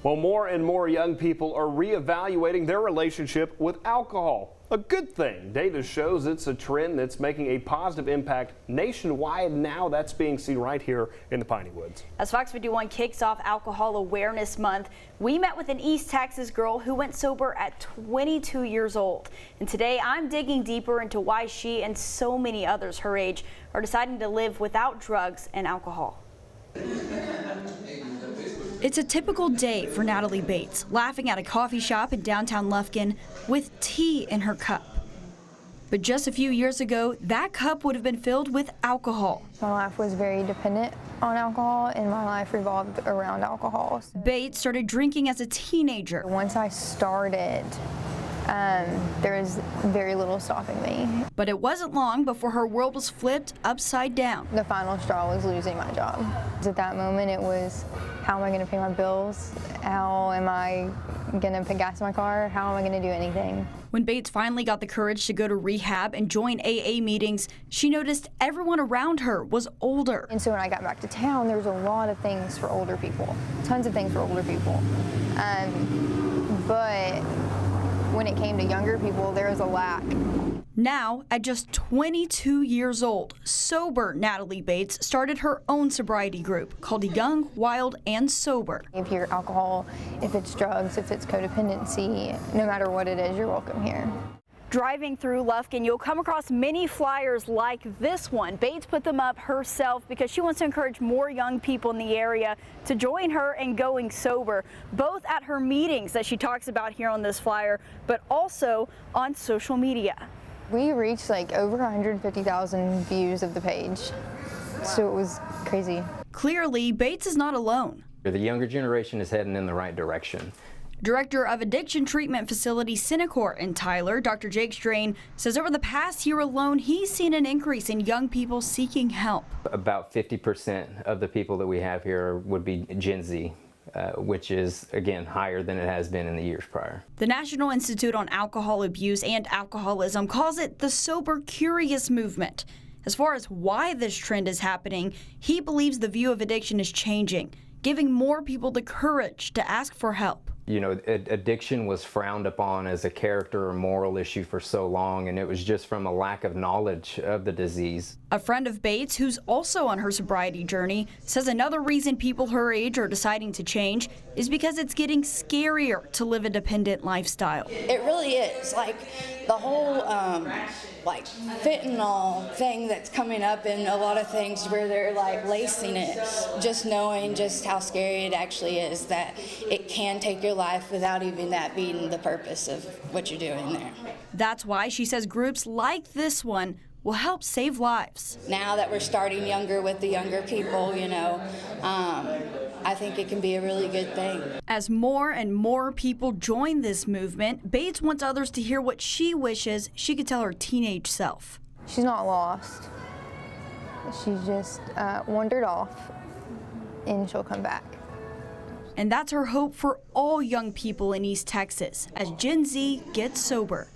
Well, more and more young people are reevaluating their relationship with alcohol. A good thing. Data shows it's a trend that's making a positive impact nationwide. Now that's being seen right here in the Piney Woods. As Fox 51 kicks off Alcohol Awareness Month, we met with an East Texas girl who went sober at 22 years old. And today I'm digging deeper into why she and so many others her age are deciding to live without drugs and alcohol. It's a typical day for Natalie Bates, laughing at a coffee shop in downtown Lufkin with tea in her cup. But just a few years ago, that cup would have been filled with alcohol. My life was very dependent on alcohol, and my life revolved around alcohol. Bates started drinking as a teenager. Once I started, there was very little stopping me. But it wasn't long before her world was flipped upside down. The final straw was losing my job. At that moment, it was, how am I going to pay my bills? How am I going to put gas in my car? How am I going to do anything? When Bates finally got the courage to go to rehab and join AA meetings, she noticed everyone around her was older. And so when I got back to town, there was a lot of things for older people, tons of things for older people. But when it came to younger people, there was a lack. Now, at just 22 years old, sober Natalie Bates started her own sobriety group called Young, Wild, and Sober. If you're alcohol, if it's drugs, if it's codependency, no matter what it is, you're welcome here. Driving through Lufkin, you'll come across many flyers like this one. Bates put them up herself because she wants to encourage more young people in the area to join her in going sober, both at her meetings that she talks about here on this flyer, but also on social media. We reached like over 150,000 views of the page, so it was crazy. Clearly, Bates is not alone. The younger generation is heading in the right direction. Director of Addiction Treatment Facility Synacor in Tyler, Dr. Jake Strain, says over the past year alone, he's seen an increase in young people seeking help. About 50% of the people that we have here would be Gen Z, which is, again, higher than it has been in the years prior. The National Institute on Alcohol Abuse and Alcoholism calls it the Sober Curious movement. As far as why this trend is happening, he believes the view of addiction is changing, giving more people the courage to ask for help. You know, addiction was frowned upon as a character or moral issue for so long, and it was just from a lack of knowledge of the disease. A friend of Bates, who's also on her sobriety journey, says another reason people her age are deciding to change is because it's getting scarier to live a dependent lifestyle. It really is. Like the whole like fentanyl thing that's coming up in a lot of things where they're like lacing it, just knowing just how scary it actually is, that it can take your life without even that being the purpose of what you're doing there. That's why she says groups like this one will help save lives. Now that we're starting younger with the younger people, you know, I think it can be a really good thing. As more and more people join this movement, Bates wants others to hear what she wishes she could tell her teenage self. She's not lost. She just wandered off, and she'll come back. And that's her hope for all young people in East Texas as Gen Z gets sober.